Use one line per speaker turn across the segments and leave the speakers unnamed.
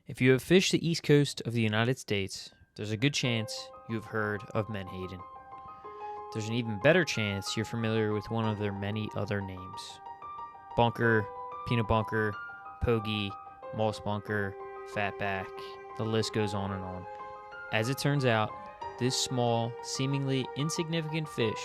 If you have fished the east coast of the United States, there's a good chance you have heard of Menhaden. There's an even better chance you're familiar with one of their many other names. Bunker, peanut bunker, pogie, moss bunker, fatback, the list goes on and on. As it turns out, this small, seemingly insignificant fish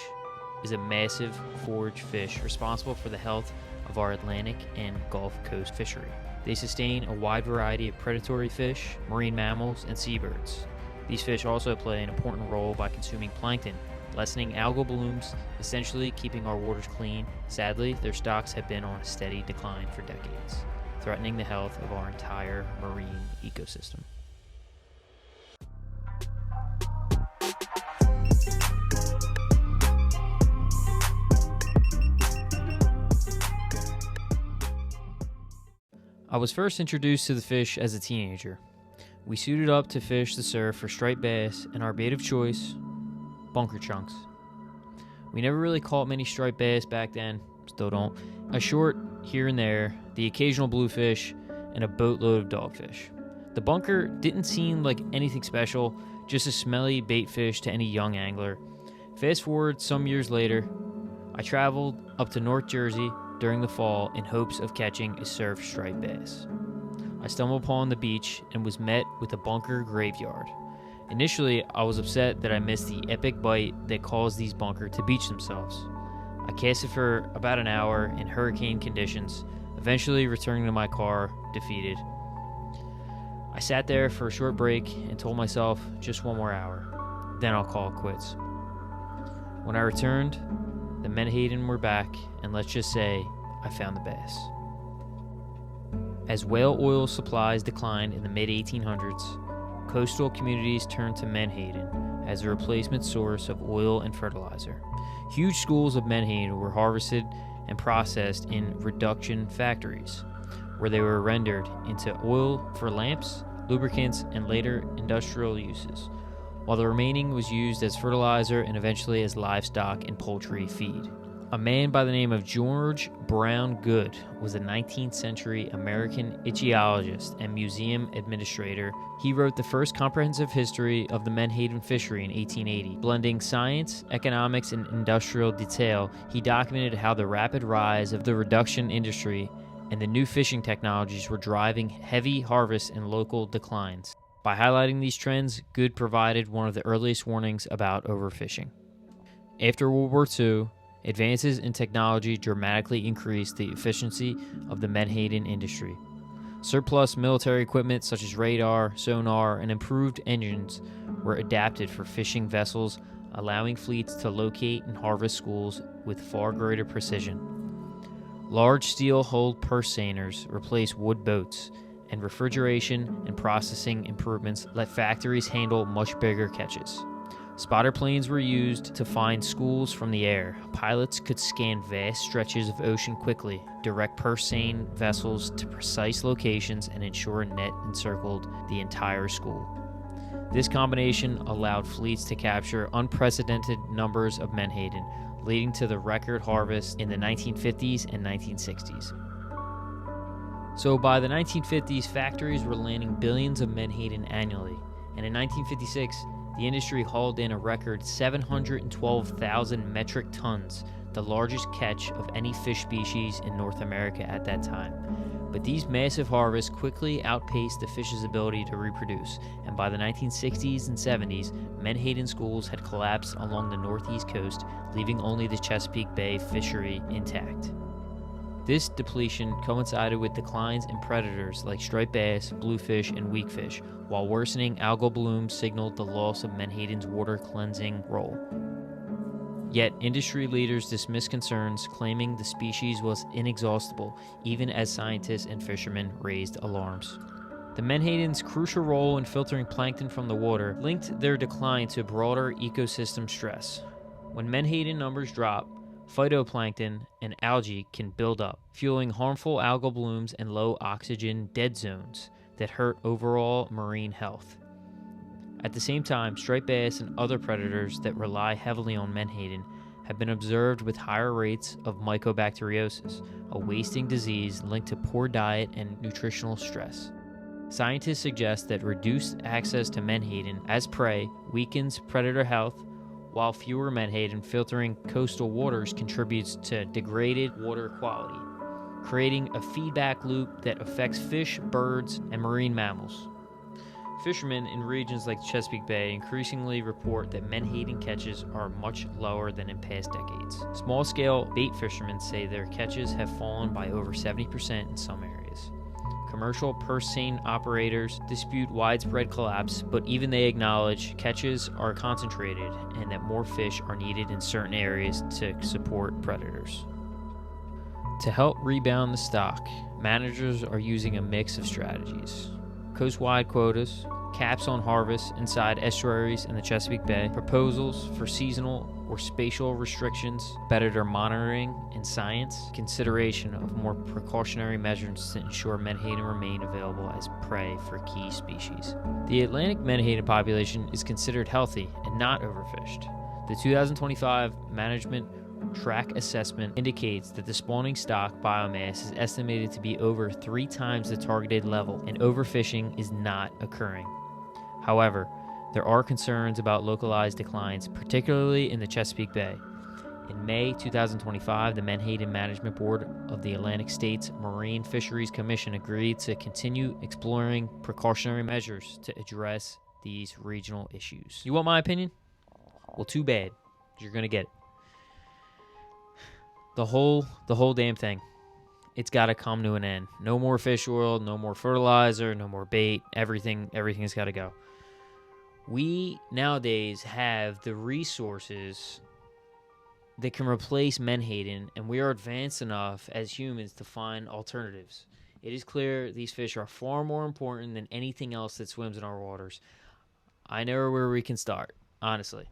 is a massive forage fish responsible for the health of our Atlantic and Gulf Coast fishery. They sustain a wide variety of predatory fish, marine mammals, and seabirds. These fish also play an important role by consuming plankton, lessening algal blooms, essentially keeping our waters clean. Sadly, their stocks have been on a steady decline for decades, threatening the health of our entire marine ecosystem. I was first introduced to the fish as a teenager. We suited up to fish the surf for striped bass, and our bait of choice, bunker chunks. We never really caught many striped bass back then, still don't. A short here and there, the occasional bluefish, and a boatload of dogfish. The bunker didn't seem like anything special, just a smelly bait fish to any young angler. Fast forward some years later, I traveled up to North Jersey during the fall in hopes of catching a surf striped bass. I stumbled upon the beach and was met with a bunker graveyard. Initially, I was upset that I missed the epic bite that caused these bunker to beach themselves. I casted for about an hour in hurricane conditions, eventually returning to my car, defeated. I sat there for a short break and told myself just one more hour, then I'll call it quits. When I returned, the Menhaden were back, and let's just say I found the bass. As whale oil supplies declined in the mid-1800s, coastal communities turned to Menhaden as a replacement source of oil and fertilizer. Huge schools of Menhaden were harvested and processed in reduction factories, where they were rendered into oil for lamps, lubricants, and later industrial uses, while the remaining was used as fertilizer and eventually as livestock and poultry feed. A man by the name of George Brown Good was a 19th century American ichthyologist and museum administrator. He wrote the first comprehensive history of the Menhaden fishery in 1880. Blending science, economics, and industrial detail, he documented how the rapid rise of the reduction industry and the new fishing technologies were driving heavy harvests and local declines. By highlighting these trends, Good provided one of the earliest warnings about overfishing. After World War II, advances in technology dramatically increased the efficiency of the Menhaden industry. Surplus military equipment such as radar, sonar, and improved engines were adapted for fishing vessels, allowing fleets to locate and harvest schools with far greater precision. Large steel-hulled purse seiners replaced wood boats, and refrigeration and processing improvements let factories handle much bigger catches. Spotter planes were used to find schools from the air. Pilots could scan vast stretches of ocean quickly, direct purse seine vessels to precise locations, and ensure a net encircled the entire school. This combination allowed fleets to capture unprecedented numbers of Menhaden, leading to the record harvest in the 1950s and 1960s. So by the 1950s, factories were landing billions of Menhaden annually, and in 1956, the industry hauled in a record 712,000 metric tons, the largest catch of any fish species in North America at that time. But these massive harvests quickly outpaced the fish's ability to reproduce, and by the 1960s and 70s, Menhaden schools had collapsed along the northeast coast, leaving only the Chesapeake Bay fishery intact. This depletion coincided with declines in predators like striped bass, bluefish, and weakfish, while worsening algal blooms signaled the loss of Menhaden's water cleansing role. Yet industry leaders dismissed concerns, claiming the species was inexhaustible, even as scientists and fishermen raised alarms. The Menhaden's crucial role in filtering plankton from the water linked their decline to broader ecosystem stress. When Menhaden numbers drop, phytoplankton and algae can build up, fueling harmful algal blooms and low oxygen dead zones that hurt overall marine health. At the same time, striped bass and other predators that rely heavily on Menhaden have been observed with higher rates of mycobacteriosis, a wasting disease linked to poor diet and nutritional stress. Scientists suggest that reduced access to menhaden as prey weakens predator health, while fewer menhaden filtering coastal waters contributes to degraded water quality, creating a feedback loop that affects fish, birds, and marine mammals. Fishermen in regions like Chesapeake Bay increasingly report that menhaden catches are much lower than in past decades. Small-scale bait fishermen say their catches have fallen by over 70% in some areas. Commercial purse seine operators dispute widespread collapse, but even they acknowledge catches are concentrated and that more fish are needed in certain areas to support predators. To help rebound the stock, managers are using a mix of strategies. Coast-wide quotas, caps on harvest inside estuaries in the Chesapeake Bay, proposals for seasonal or spatial restrictions, predator monitoring and science, consideration of more precautionary measures to ensure menhaden remain available as prey for key species. The Atlantic menhaden population is considered healthy and not overfished. The 2025 Management Track Assessment indicates that the spawning stock biomass is estimated to be over 3 times the targeted level, and overfishing is not occurring. However, there are concerns about localized declines, particularly in the Chesapeake Bay. In May 2025, the Menhaden Management Board of the Atlantic States Marine Fisheries Commission agreed to continue exploring precautionary measures to address these regional issues. You want my opinion? Well, too bad. You're going to get it. The whole damn thing. It's got to come to an end. No more fish oil, no more fertilizer, no more bait. Everything's got to go. We nowadays have the resources that can replace menhaden, and we are advanced enough as humans to find alternatives. It is clear these fish are far more important than anything else that swims in our waters. I know where we can start, honestly.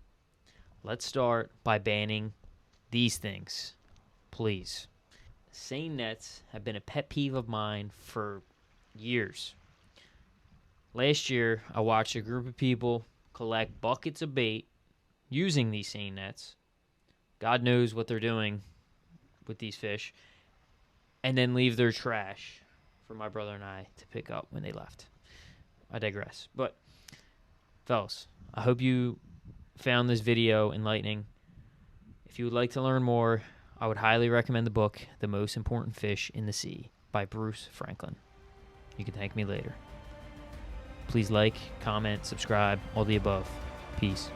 Let's start by banning these things. Please. Seine nets have been a pet peeve of mine for years. Last year, I watched a group of people collect buckets of bait using these seine nets. God knows what they're doing with these fish. And then leave their trash for my brother and I to pick up when they left. I digress. But, fellas, I hope you found this video enlightening. If you would like to learn more, I would highly recommend the book, The Most Important Fish in the Sea, by Bruce Franklin. You can thank me later. Please like, comment, subscribe, all the above. Peace.